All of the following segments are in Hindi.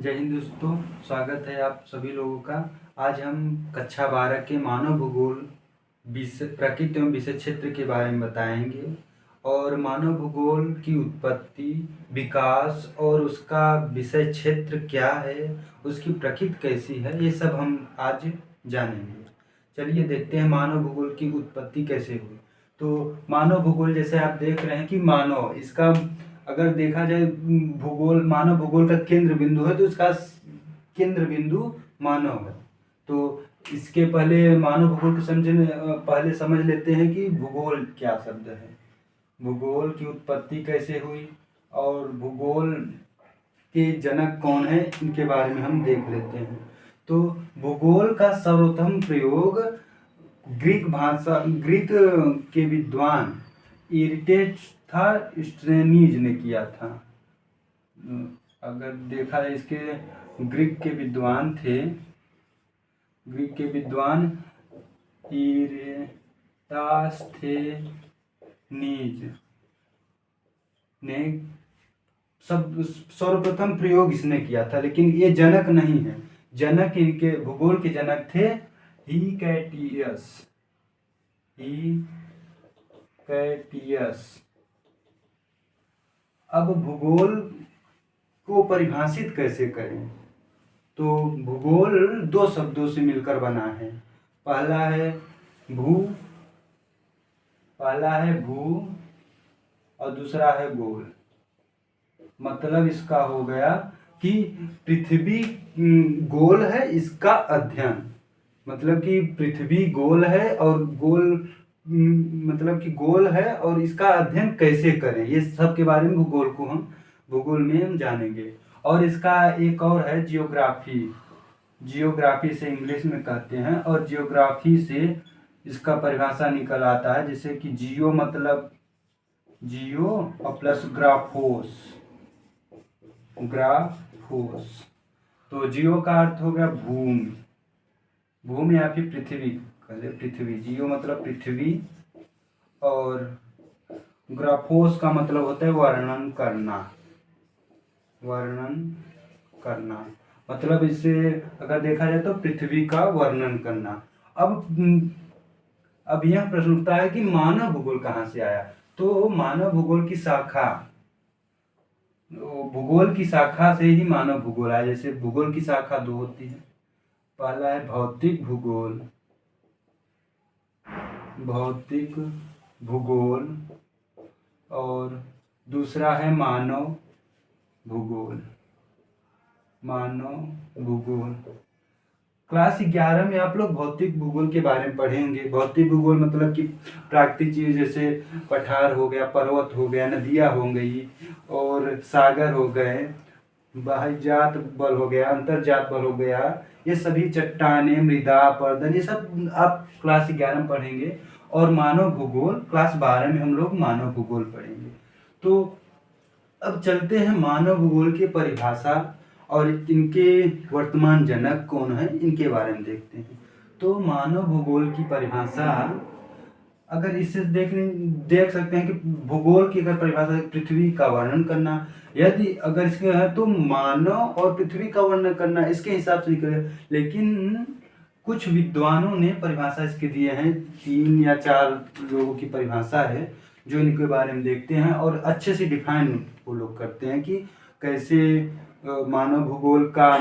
जय हिंद दोस्तों, स्वागत है आप सभी लोगों का। आज हम कक्षा 12 के मानव भूगोल विषय प्रकृति एवं विषय क्षेत्र के बारे में बताएंगे और मानव भूगोल की उत्पत्ति, विकास और उसका विषय क्षेत्र क्या है, उसकी प्रकृति कैसी है, ये सब हम आज जानेंगे। चलिए देखते हैं मानव भूगोल की उत्पत्ति कैसे हुई। तो मानव भूगोल जैसे आप देख रहे हैं कि मानव, इसका अगर देखा जाए भूगोल, मानव भूगोल का केंद्र बिंदु है तो इसका केंद्र बिंदु मानव है। तो इसके पहले मानव भूगोल को पहले समझ लेते हैं कि भूगोल क्या शब्द है, भूगोल की उत्पत्ति कैसे हुई और भूगोल के जनक कौन है, इनके बारे में हम देख लेते हैं। तो भूगोल का सर्वप्रथम प्रयोग ग्रीक के विद्वान इराटोस्थेनीज ने किया था। अगर देखा जाए, इसके ग्रीक के विद्वान इराटोस्थेनीज ने सब सर्वप्रथम प्रयोग इसने किया था, लेकिन ये जनक नहीं है। जनक, इनके भूगोल के जनक थे हिकैटियस। अब भूगोल को परिभाषित कैसे करें, तो भूगोल दो शब्दों से मिलकर बना है। पहला है भू और दूसरा है गोल। मतलब इसका हो गया कि पृथ्वी गोल है, इसका अध्ययन, मतलब कि पृथ्वी गोल है और मतलब कि गोल है और इसका अध्ययन कैसे करें, ये सब के बारे में भूगोल में हम जानेंगे। और इसका एक और है जियोग्राफी से इंग्लिश में कहते हैं, और जियोग्राफी से इसका परिभाषा निकल आता है, जैसे कि जियो मतलब जियो और प्लस ग्राफोस। तो जियो का अर्थ हो गया भूमि या फिर पृथ्वी। जियो मतलब पृथ्वी, और ग्राफोस का मतलब होता है वर्णन करना। मतलब इससे अगर देखा जाए तो पृथ्वी का वर्णन करना। अब यह प्रश्न उठता है कि मानव भूगोल कहाँ से आया। तो मानव भूगोल की शाखा से ही मानव भूगोल आया। जैसे भूगोल की शाखा दो होती है, पहला है भौतिक भूगोल और दूसरा है मानव भूगोल। क्लास 11 में आप लोग भौतिक भूगोल के बारे में पढ़ेंगे। भौतिक भूगोल मतलब कि प्राकृतिक चीज, जैसे पठार हो गया, पर्वत हो गया, नदियाँ हो गई और सागर हो गए, बाह्यजात बल हो गया, अंतर्जात बल हो गया, ये सभी चट्टानें, मृदा, पर्दन, ये सब आप क्लास 11 में पढ़ेंगे। और मानव भूगोल क्लास 12 में हम लोग मानव भूगोल पढ़ेंगे। तो अब चलते हैं मानव भूगोल की परिभाषा और इनके वर्तमान जनक कौन है, इनके बारे में देखते हैं। तो मानव भूगोल की परिभाषा, अगर इसे देख सकते हैं कि भूगोल की अगर परिभाषा पृथ्वी का वर्णन करना, यदि अगर इसके है तो मानव और पृथ्वी का वर्णन करना, इसके हिसाब से निकले। लेकिन कुछ विद्वानों ने परिभाषा इसके दिए हैं, 3 या 4 लोगों की परिभाषा है जो इनके बारे में देखते हैं और अच्छे से डिफाइन वो लोग करते हैं कि कैसे मानव भूगोल का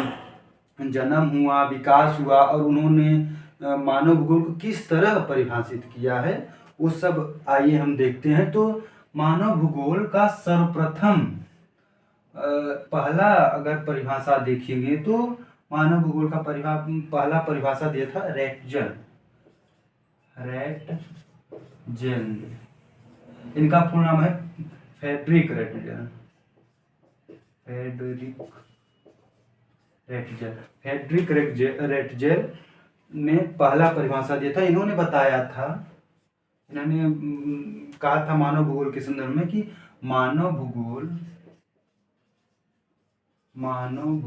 जन्म हुआ, विकास हुआ और उन्होंने मानव भूगोल को किस तरह परिभाषित किया है, वो सब आइए हम देखते हैं। तो मानव भूगोल का सर्वप्रथम पहला अगर परिभाषा देखेंगे तो मानव भूगोल का पहला परिभाषा दिया था रैटजन। इनका पूर्ण नाम है फ्रेडरिक रैटजेन ने पहला परिभाषा दिया था। इन्होंने कहा था मानव भूगोल के संदर्भ में कि मानव भूगोल मानव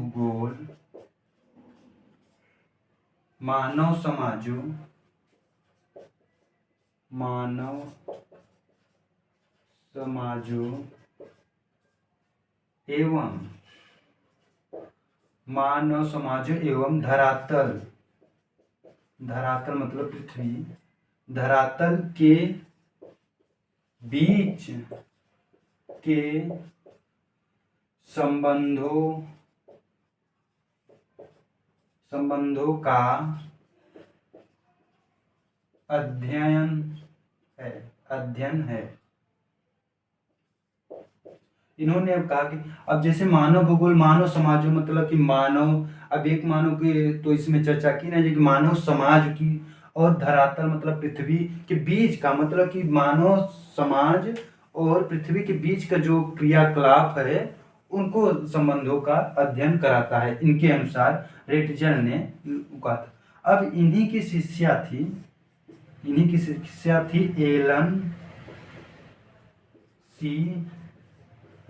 समाजों एवं मानव समाजों एवं धरातल, धरातल मतलब पृथ्वी, धरातल के बीच के संबंधों का अध्ययन है। इन्होंने अब कहा कि अब जैसे मानव भूगोल, मानव समाजों मतलब कि मानव, अब एक मानव के तो इसमें चर्चा की ना कि मानव समाज की, और धरातल मतलब पृथ्वी के बीच का, मतलब कि मानव समाज और पृथ्वी के बीच का जो क्रियाकलाप है उनको संबंधों का अध्ययन कराता है, इनके अनुसार रेटजल ने कहा था। अब इन्हीं की शिष्या थी एलन सी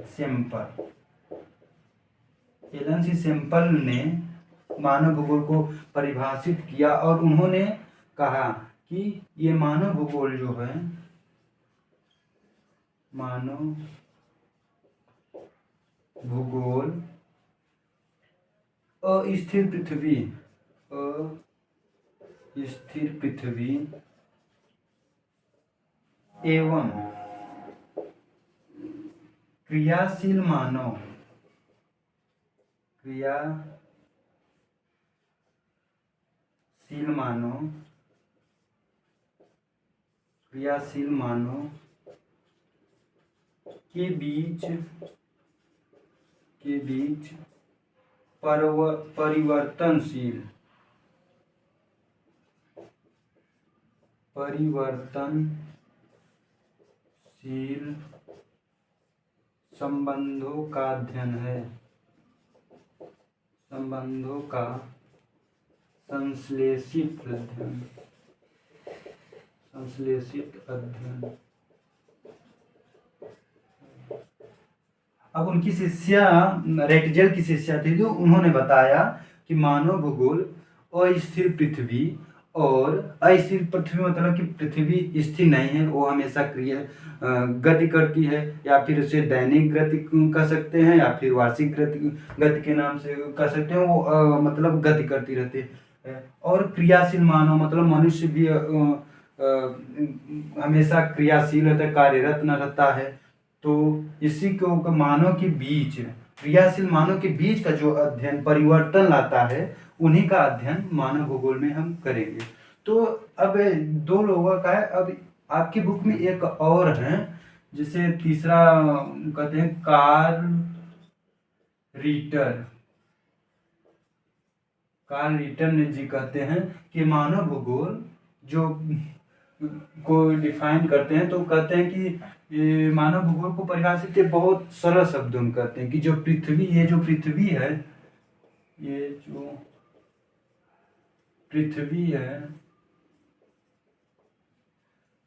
सेम्पल। एलन सी सेम्पल ने मानव भूगोल को परिभाषित किया और उन्होंने कहा कि ये मानव भूगोल जो है, मानव भूगोल अस्थिर पृथ्वी एवं क्रियाशील मानव के बीच परिवर्तनशील संबंधों का अध्ययन है, संबंधों का संश्लेषित अध्ययन। अब उनकी शिष्या रेटजल की शिष्या थी, जो उन्होंने बताया कि मानव भूगोल अस्थिर पृथ्वी, और अस्थिर पृथ्वी मतलब कि पृथ्वी स्थिर नहीं है, वो हमेशा गति करती है, या फिर उसे दैनिक गति कह सकते हैं, या फिर वार्षिक गति के नाम से कह सकते हैं। वो मतलब गति करती रहती है। और क्रियाशील मानव मतलब मनुष्य भी हमेशा क्रियाशील रहता है, कार्यरत न रहता है। तो इसी को मानव के बीच, क्रियाशील मानव के बीच का जो अध्ययन परिवर्तन लाता है, उन्हीं का अध्ययन मानव भूगोल में हम करेंगे। तो अब दो लोगों का है। अब आपकी बुक में एक और है, जिसे तीसरा कहते हैं कार्ल रिटर ने जी कहते हैं कि मानव भूगोल जो को डिफाइन करते हैं, तो कहते हैं कि ये मानव भूगोल को परिभाषित बहुत सरल शब्दों में कहते हैं कि जो पृथ्वी है,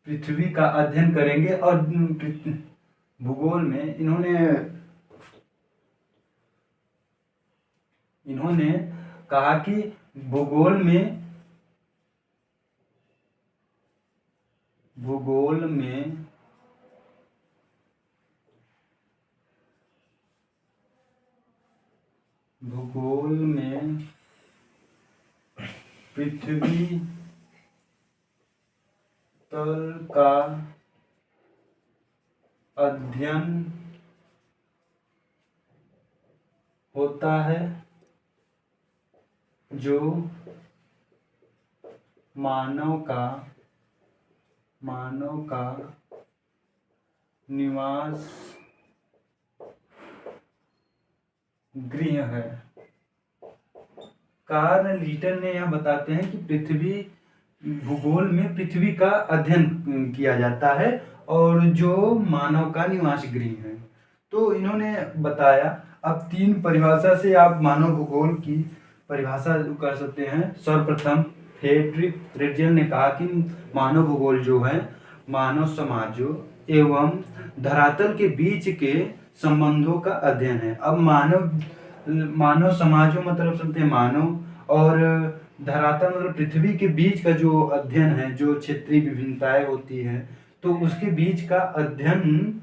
पृथ्वी का अध्ययन करेंगे। और भूगोल में इन्होंने कहा कि भूगोल में पृथ्वी तल का अध्ययन होता है, जो मानव का निवास गृह है। कार्ल रिटर ने यह बताते हैं कि भूगोल में पृथ्वी का अध्ययन किया जाता है, और जो मानव का निवास गृह है। तो इन्होंने बताया, अब 3 परिभाषा से आप मानव भूगोल की परिभाषा कर सकते हैं। सर्वप्रथम फ्रेडरिक रेटजल ने कहा कि मानव भूगोल जो है, मानव समाजों एवं धरातल के बीच के संबंधों का अध्ययन है। अब मानव समाजों मतलब समझते हैं मानव, और धरातल मतलब पृथ्वी के बीच का जो अध्ययन है, जो क्षेत्रीय विभिन्नताएं होती हैं, तो उसके बीच का अध्ययन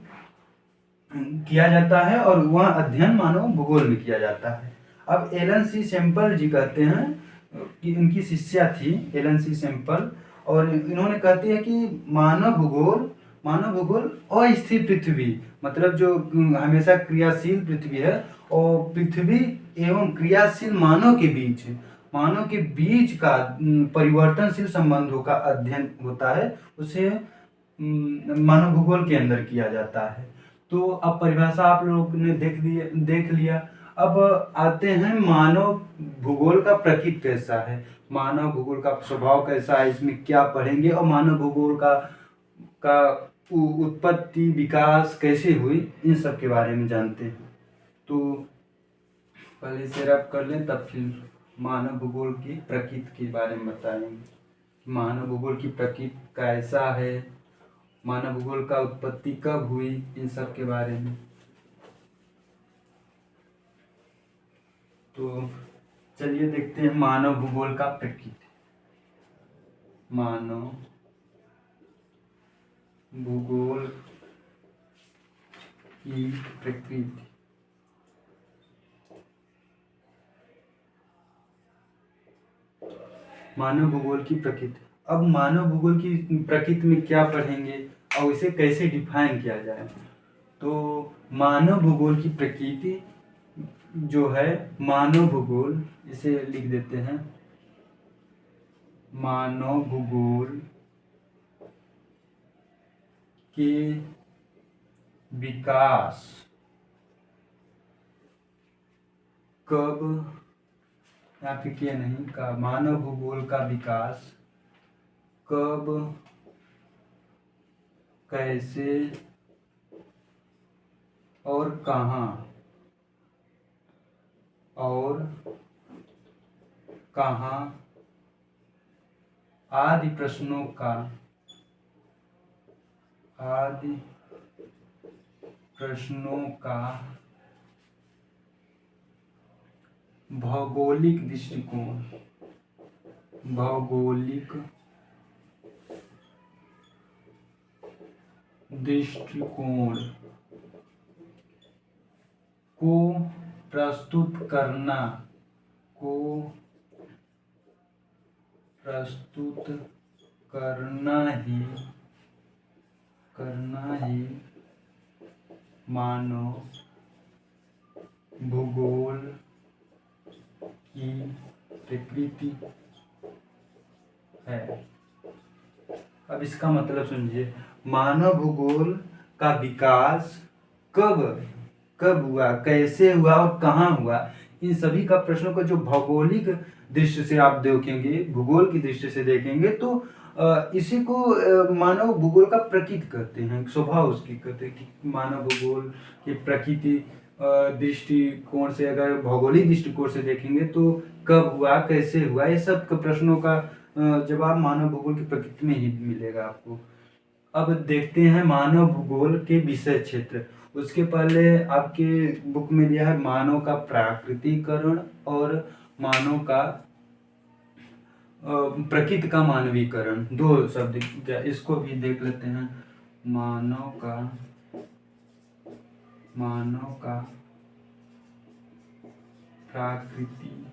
किया जाता है, और वह अध्ययन मानव भूगोल में किया जाता है। अब एलन सी सैम्पल जी कहते हैं कि इनकी शिष्या थी एलन सी सैम्पल, और इन्होंने कहती है कि मानव भूगोल अस्थिर पृथ्वी, मतलब जो हमेशा क्रियाशील पृथ्वी है, और पृथ्वी एवं क्रियाशील मानव के बीच का परिवर्तनशील संबंधों का अध्ययन होता है, उसे मानव भूगोल के अंदर किया जाता है। तो अब परिभाषा आप लोग ने देख लिया। अब आते हैं मानव भूगोल का प्रकृति कैसा है, मानव भूगोल का स्वभाव कैसा है, इसमें क्या पढ़ेंगे, और मानव भूगोल का उत्पत्ति विकास कैसे हुई, इन सब के बारे में जानते हैं। तो पहले से रैप कर लें, तब फिर मानव भूगोल की प्रकृति के बारे में बताएंगे। मानव भूगोल की प्रकृति कैसा है, मानव भूगोल का उत्पत्ति कब हुई, इन सब के बारे में। तो चलिए देखते हैं मानव भूगोल का प्रकृति। मानव भूगोल की प्रकृति। मानव भूगोल की प्रकृति। अब मानव भूगोल की प्रकृति में क्या पढ़ेंगे और इसे कैसे डिफाइन किया जाए। तो मानव भूगोल की प्रकृति जो है, मानव भूगोल, इसे लिख देते हैं, मानव भूगोल के विकास कब, यहाँ पे क्या नहीं का, मानव भूगोल का विकास कब, कैसे और कहाँ, आदि प्रश्नों का भौगोलिक दृष्टिकोण को प्रस्तुत करना ही मानव भूगोल की प्रकृति है। अब इसका मतलब समझिए, मानव भूगोल का विकास कब हुआ, कैसे हुआ और कहाँ हुआ, इन सभी का प्रश्नों का जो भौगोलिक दृष्टि से आप देखेंगे, भूगोल की दृष्टि से देखेंगे, तो इसी को मानव भूगोल का प्रकृति कहते हैं, स्वभाव उसकी कहते हैं कि मानव भूगोल की प्रकृति दृष्टिकोण से, अगर भौगोलिक दृष्टिकोण से देखेंगे तो कब हुआ, कैसे हुआ, ये सब प्रश्नों का जवाब मानव भूगोल की प्रकृति में ही मिलेगा आपको। अब देखते हैं मानव भूगोल के विषय क्षेत्र। उसके पहले आपके बुक में दिया है मानव का प्राकृतिकरण और मानव का प्रकृति का मानवीकरण, दो शब्द, इसको भी देख लेते हैं। मानव का प्राकृतिकरण।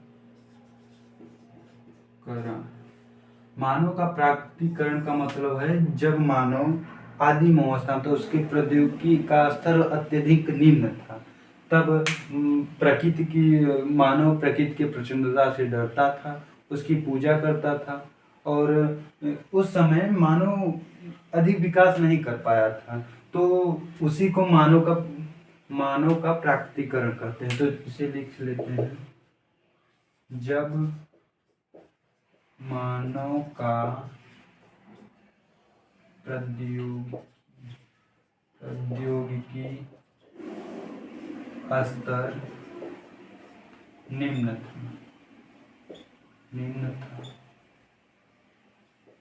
मानव का प्राकृतिकरण का मतलब है जब मानव आदिम अवस्था में, तो उसकी प्रौद्योगिकी का स्तर अत्यधिक निम्न था, तब मानव प्रकृति की प्रचंडता से डरता था, उसकी पूजा करता था, और उस समय मानव अधिक विकास नहीं कर पाया था, तो उसी को मानव का प्राकृतिकरण कहते हैं। तो इसे लिख लेते हैं, जब मानव का प्रौद्योगिकी स्तर निम्न था,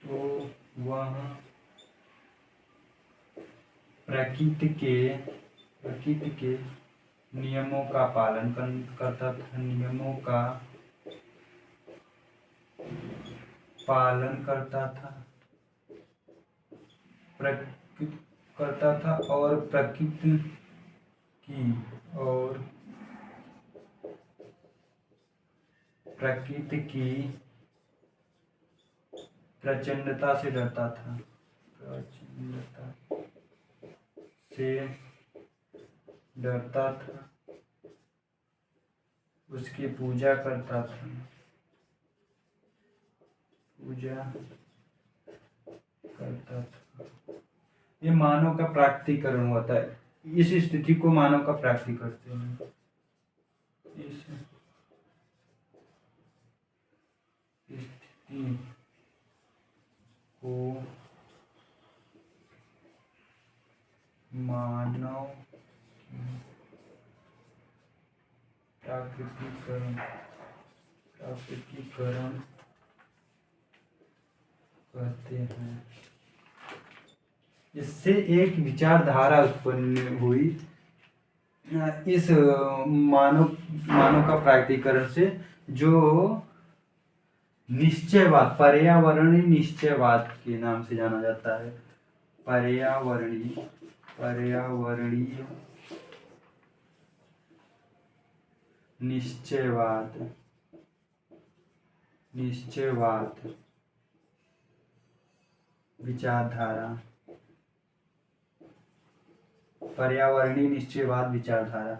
तो वह प्रकृति के नियमों का पालन करता था, और प्रकृति की प्रकृति की प्रचंडता से डरता था, प्रचंडता से डरता था, उसकी पूजा करता था, पूजा करता था। ये मानव का प्राकृतिकरण होता है। इस स्थिति को मानव का प्राकृतिक करते हैं। इस स्थिति को मानव प्राकृतिकरण प्राकृतिकरण कहते हैं। इससे एक विचारधारा उत्पन्न हुई इस मानव का प्राकृतिकरण से, जो निश्चयवाद, पर्यावरणीय निश्चयवाद के नाम से जाना जाता है। पर्यावरणीय निश्चयवाद विचारधारा, पर्यावरणीय निश्चयवाद विचारधारा।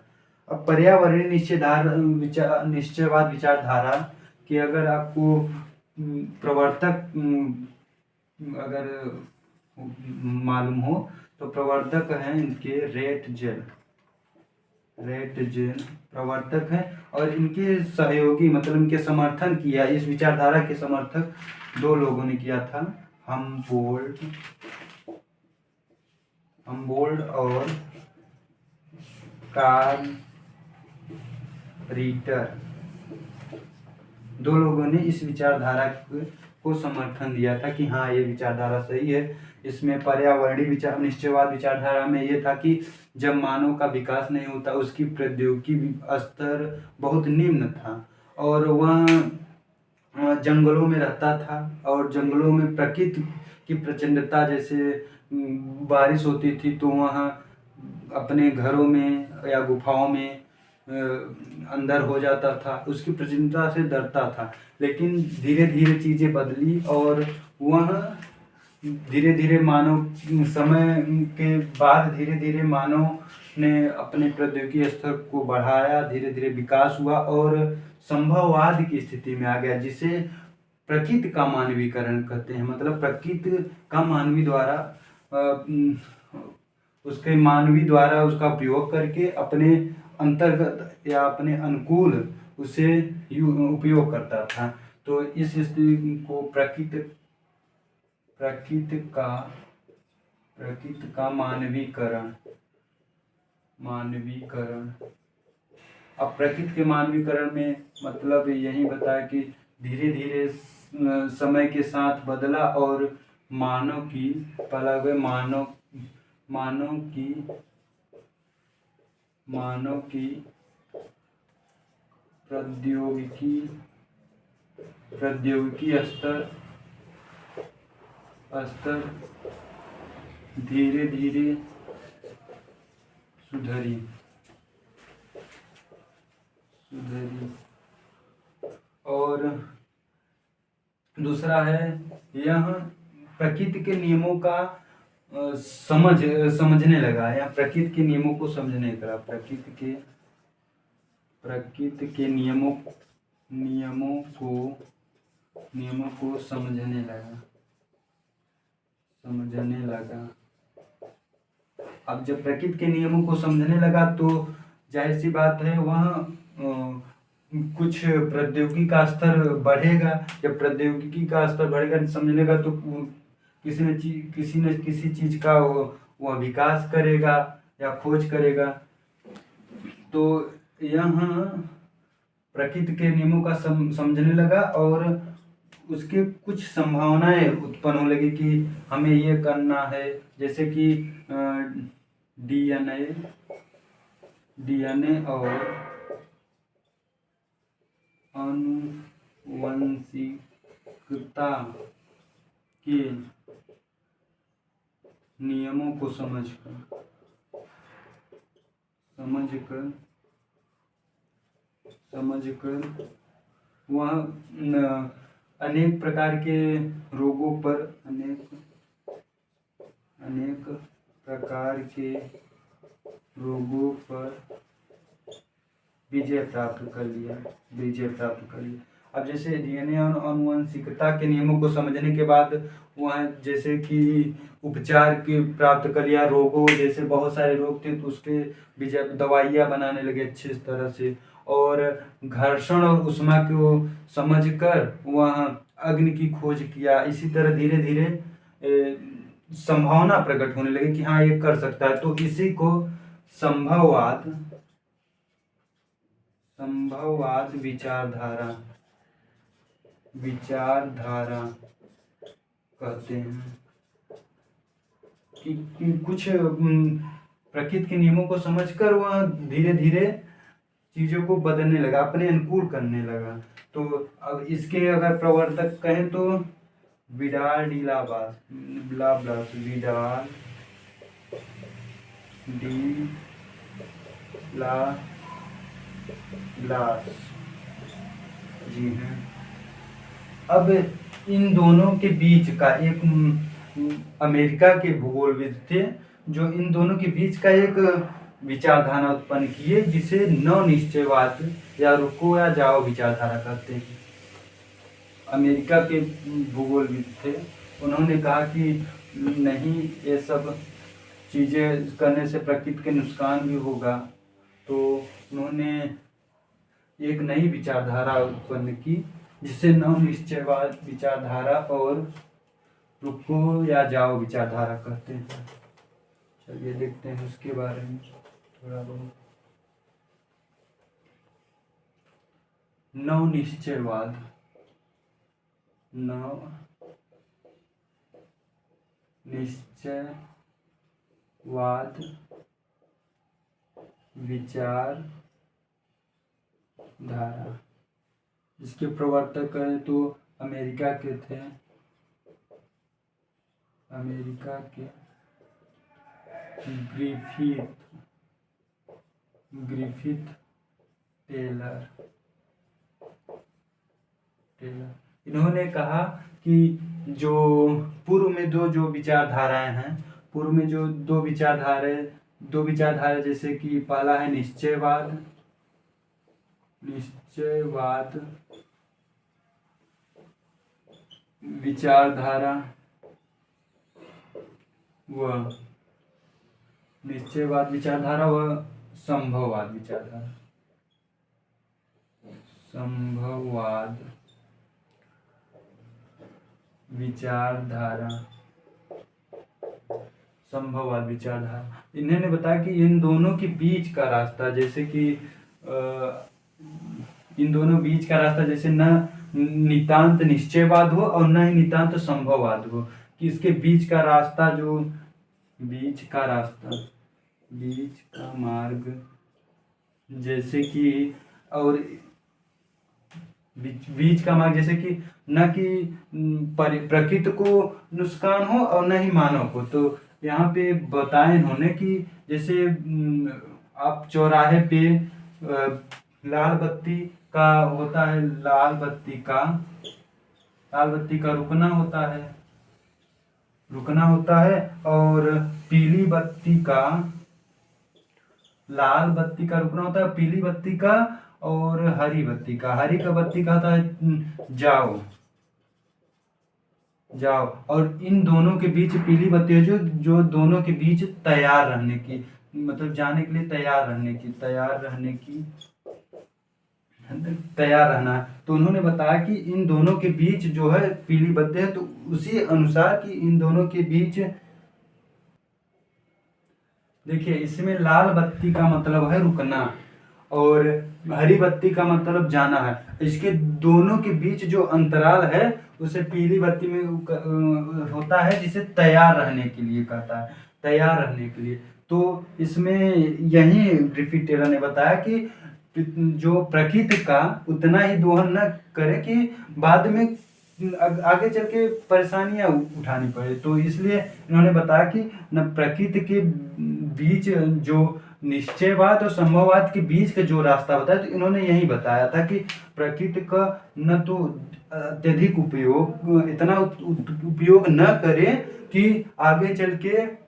अब पर्यावरणीय निश्चयवाद विचारधारा कि अगर आपको प्रवर्तक अगर मालूम हो तो प्रवर्तक हैं इनके रेटजेल प्रवर्तक हैं, और इनके सहयोगी मतलब इनके समर्थन किया, इस विचारधारा के समर्थक दो लोगों ने किया था, हमबोल्ड और कार्ल रिटर। दो लोगों ने इस विचारधारा को समर्थन दिया था कि हाँ ये विचारधारा सही है। इसमें पर्यावरणीय निश्चयवाद विचारधारा में ये था कि जब मानव का विकास नहीं होता, उसकी प्रौद्योगिकी स्तर बहुत निम्न था और वह जंगलों में रहता था, और जंगलों में प्रकृति की प्रचंडता, जैसे बारिश होती थी तो वहाँ अपने घरों में या गुफाओं में अंदर हो जाता था, उसकी प्रचंडता से डरता था। लेकिन धीरे धीरे चीज़ें बदली और वह धीरे धीरे मानव समय के बाद धीरे धीरे मानव ने अपने प्रौद्योगिकी स्तर को बढ़ाया, धीरे धीरे विकास हुआ और संभववाद की स्थिति में आ गया, जिसे प्रकृति का मानवीकरण कहते हैं। मतलब प्रकृति का मानवी द्वारा उसका उपयोग करके अपने अंतर्गत या अपने अनुकूल उसे उपयोग करता था। तो इस स्थिति को प्रकृति का मानवीकरण। अब प्रकृति के मानवीकरण में मतलब यही बताया कि धीरे धीरे समय के साथ बदला और मानव की प्रौद्योगिकी स्तर धीरे धीरे सुधरी। और दूसरा है यह प्रकृति के नियमों का समझने लगा, या प्रकृति के नियमों को समझने लगा, प्रकृति के नियमों को समझने लगा। अब जब प्रकृति के नियमों को समझने लगा तो जाहिर सी बात है वह कुछ प्रौद्योगिकी का स्तर बढ़ेगा। जब प्रौद्योगिकी का स्तर बढ़ेगा, समझने लगा, तो किसी न किसी चीज का वह विकास करेगा या खोज करेगा। तो यहाँ प्रकृति के नियमों का समझने लगा और उसके कुछ संभावनाएं उत्पन्न होने लगी कि हमें ये करना है, जैसे कि डीएनए और आनुवंशिकता के नियमों को समझकर वह अनेक प्रकार के रोगों पर अनेक प्रकार के रोगों पर विजय प्राप्त कर लिया। अब जैसे डीएनए और आनुवंशिकता के नियमों को समझने के बाद वह जैसे कि उपचार के प्राप्त कर लिया, रोगों जैसे बहुत सारे रोग थे तो उसके विजय दवाइयाँ बनाने लगे अच्छी तरह से, और घर्षण और ऊष्मा को समझकर वह अग्नि की खोज किया। इसी तरह धीरे धीरे संभावना प्रकट होने लगी कि हाँ ये कर सकता है, तो इसी को संभववाद विचारधारा कहते हैं। कि कुछ प्रकृति के नियमों को समझकर वह धीरे धीरे चीजों को बदलने लगा, अपने अनुकूल करने लगा। तो अब इसके अगर प्रवर्तक कहें तो विडाल डीलाबास विडाल डी ला ब्लास जी हैं। अब इन दोनों के बीच का एक अमेरिका के भूगोलविद थे जो इन दोनों के बीच का एक विचारधारा उत्पन्न किए जिसे नव निश्चयवाद या रुको या जाओ विचारधारा कहते हैं। अमेरिका के भूगोलविद थे, उन्होंने कहा कि नहीं ये सब चीज़ें करने से प्रकृति के नुकसान भी होगा, तो उन्होंने एक नई विचारधारा उत्पन्न की जिसे नव निश्चयवाद विचारधारा और रुको या जाओ विचारधारा कहते हैं। चलिए देखते हैं उसके बारे में थोड़ा बहुत। नव निश्चयवाद विचारधारा, इसके प्रवर्तक हैं तो अमेरिका के ग्रिफिथ टेलर। इन्होंने कहा कि जो पूर्व में जो विचारधाराएं हैं, पूर्व में जो दो विचारधाराएं जैसे कि पहला है निश्चयवाद विचारधारा व संभववाद विचारधारा। इन्होंने बताया कि इन दोनों के बीच का रास्ता जैसे कि जैसे न नितांत निश्चयवाद हो और न ही नितांत संभववाद हो, कि इसके बीच का मार्ग जैसे कि, और बीच का मार्ग जैसे कि न कि प्रकृति को नुकसान हो और न ही मानव को। तो यहाँ पे बताया इन्होंने कि जैसे आप चौराहे पे लाल बत्ती का होता है, लाल बत्ती का रुकना होता है और पीली बत्ती का, लाल बत्ती का रुकना होता है, पीली बत्ती का और हरी बत्ती का होता है जाओ। और इन दोनों के बीच पीली बत्ती है जो दोनों के बीच तैयार रहने की, मतलब जाने के लिए तैयार रहना है। तो उन्होंने बताया कि इन दोनों के बीच जो है पीली बत्ती है, तो उसी अनुसार कि इन दोनों के बीच देखिए इसमें लाल बत्ती का मतलब है रुकना और हरी बत्ती का मतलब जाना है। इसके दोनों के बीच जो अंतराल है उसे पीली बत्ती में होता है जिसे तैयार रहने के लिए कहता है, तो इसमें यही ग्रिफिथ टेलर ने बताया कि जो प्रकृति का उतना ही दोहन न करे कि बाद में आगे चल के परेशानियां उठानी पड़े। तो इसलिए इन्होंने बताया कि न प्रकृति के बीच जो निश्चयवाद और संभववाद के बीच का जो रास्ता बताया, तो इन्होंने यही बताया था कि प्रकृति का न तो अत्यधिक उपयोग, इतना उपयोग न करें कि आगे चल के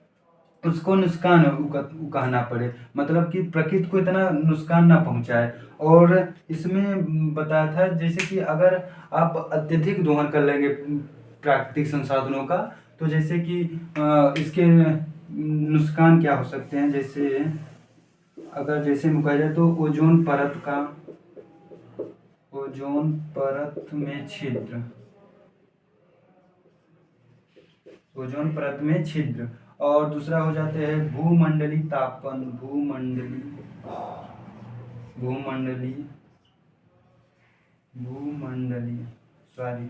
उसको नुकसान उकाना पड़े, मतलब कि प्रकृति को इतना नुकसान ना पहुंचाए। और इसमें बताया था जैसे कि अगर आप अत्यधिक दोहन कर लेंगे प्राकृतिक संसाधनों का, तो जैसे कि इसके नुकसान क्या हो सकते हैं। जैसे अगर जैसे मुका जाए तो ओजोन परत में छिद्र, ओजोन परत में छिद्र। और दूसरा हो जाते हैं भूमंडलीय तापन, भूमंडलीय सॉरी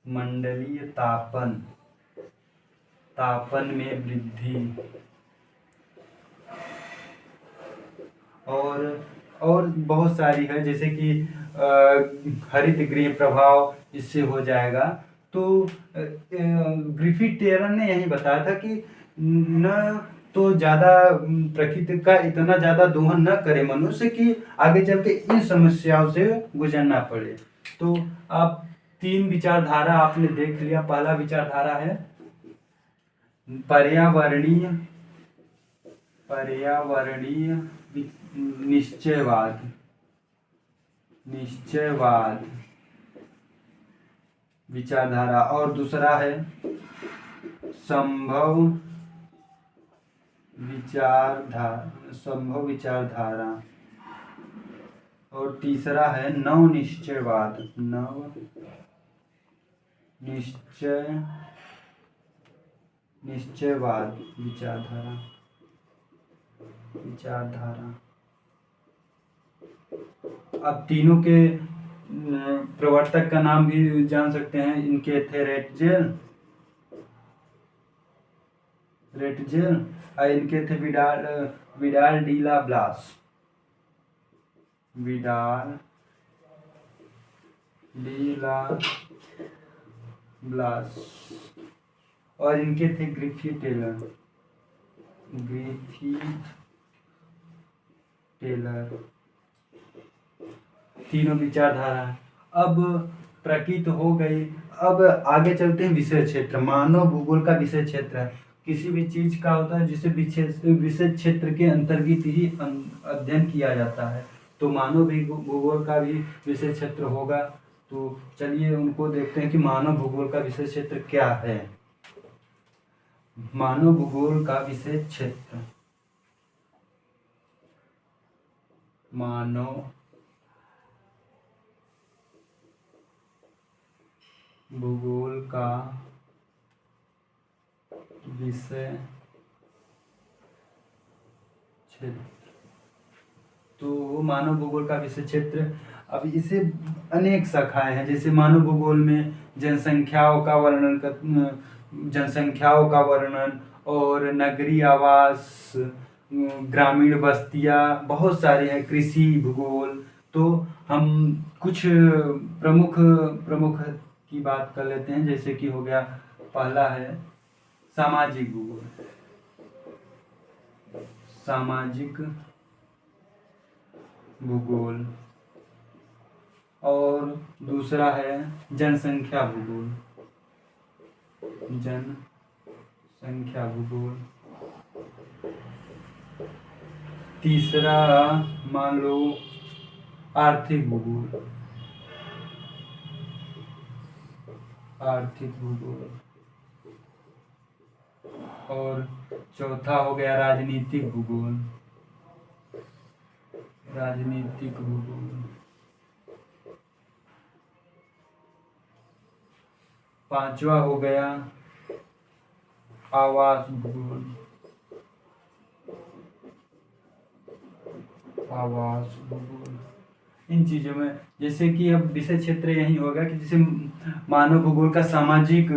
भूमंडलीय तापन में वृद्धि। और बहुत सारी है, जैसे कि हरित गृह प्रभाव इससे हो जाएगा। तो ग्रिफिथ टेलर ने यही बताया था कि न तो ज़्यादा प्रकृति का इतना ज़्यादा दोहन न करे मनुष्य कि आगे चल के इन समस्याओं से गुजरना पड़े। तो आप 3 विचारधारा आपने देख लिया। पहला विचारधारा है पर्यावरणीय निश्चयवाद विचारधारा। और दूसरा है संभव विचारधारा। और तीसरा है नव निश्चयवाद विचारधारा। अब तीनों के प्रवर्तक का नाम भी जान सकते हैं। इनके थे रेटजेल और इनके थे विडाल डीला ब्लास और इनके थे ग्रिफिथ टेलर। तीनों विचारधारा। अब प्रकृति हो गई। अब आगे चलते हैं विषय क्षेत्र। मानव भूगोल का विषय क्षेत्र है। किसी भी चीज का होता है जिसे विषय क्षेत्र के अंतर्गत ही अध्ययन किया जाता है। तो मानव भूगोल का भी विषय क्षेत्र होगा। तो चलिए उनको देखते हैं कि मानव भूगोल का विषय क्षेत्र क्या है। मानव भूगोल का विषय क्षेत्र, मानव भूगोल का विषय क्षेत्र। तो मानव भूगोल का विषय क्षेत्र, अब इसे अनेक शाखाएं हैं। जैसे मानव भूगोल में जनसंख्याओं का वर्णन और नगरीय आवास, ग्रामीण बस्तियां, बहुत सारे हैं। कृषि भूगोल। तो हम कुछ प्रमुख की बात कर लेते हैं। जैसे कि हो गया, पहला है सामाजिक भूगोल और दूसरा है जनसंख्या भूगोल। तीसरा मान लो आर्थिक भूगोल। और चौथा हो गया राजनीतिक भूगोल। पांचवा हो गया आवास भूगोल। इन चीजों में जैसे कि अब विषय क्षेत्र यही होगा कि जैसे मानव भूगोल का सामाजिक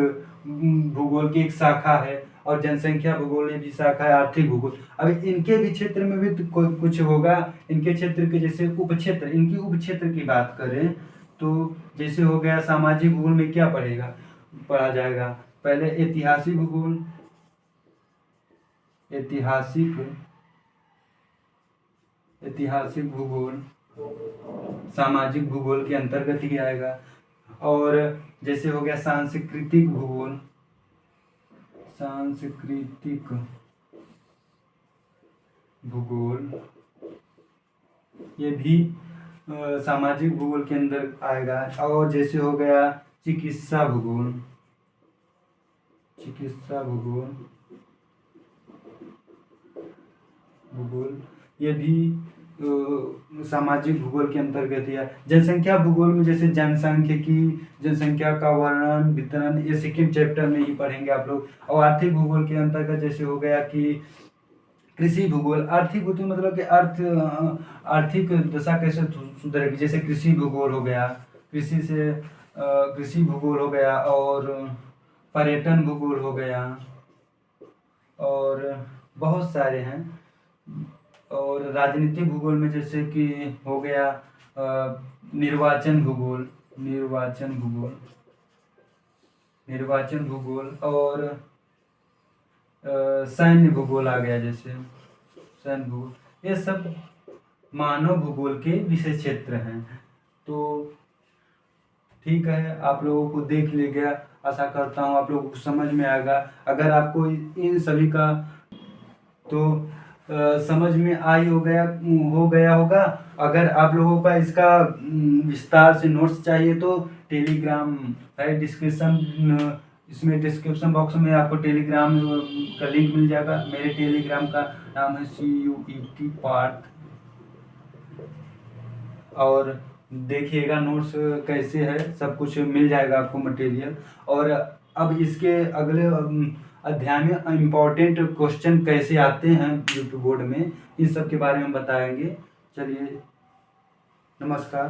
भूगोल की एक शाखा है और जनसंख्या भूगोल ये भी शाखा है आर्थिक भूगोल। अब इनके भी क्षेत्र में भी तो कुछ होगा, इनके क्षेत्र के जैसे उपक्षेत्र, इनकी उपक्षेत्र की बात करें तो जैसे हो गया सामाजिक भूगोल में क्या पढ़ा जाएगा, पहले ऐतिहासिक भूगोल, ऐतिहासिक भूगोल सामाजिक भूगोल के अंतर्गत ही आएगा। और जैसे हो गया सांस्कृतिक भूगोल, ये भी सामाजिक भूगोल के अंदर आएगा। और जैसे हो गया चिकित्सा भूगोल, ये भी सामाजिक भूगोल के अंतर्गत है। जनसंख्या भूगोल में जैसे जनसंख्या का वर्णन वितरण ये सेकंड चैप्टर में ही पढ़ेंगे आप लोग। और आर्थिक भूगोल के अंतर्गत जैसे हो गया कि कृषि भूगोल, आर्थिक भूगोल मतलब कि आर्थिक दशा कैसे सुधरेगी, जैसे कृषि भूगोल हो गया, कृषि भूगोल हो गया, और पर्यटन भूगोल हो गया, और बहुत सारे हैं। और राजनीतिक भूगोल में जैसे कि हो गया निर्वाचन भूगोल, और सैन्य भूगोल आ गया, जैसे सैन्य भूगोल, ये सब मानव भूगोल के विषय क्षेत्र हैं। तो ठीक है, आप लोगों को देख ले गया, आशा करता हूँ आप लोगों को समझ में आएगा। अगर आपको इन सभी का तो समझ में हो गया होगा। अगर आप लोगों का इसका विस्तार से नोट्स चाहिए तो टेलीग्राम है इसमें डिस्क्रिप्शन बॉक्स में आपको टेलीग्राम का लिंक मिल जाएगा। मेरे टेलीग्राम का नाम है CUET पार्थ, और देखिएगा नोट्स कैसे है, सब कुछ मिल जाएगा आपको मटेरियल। और अब इसके अगले अध्याय में इम्पोर्टेंट क्वेश्चन कैसे आते हैं यूट्यूब बोर्ड में, इन सब के बारे में बताएंगे। चलिए, नमस्कार।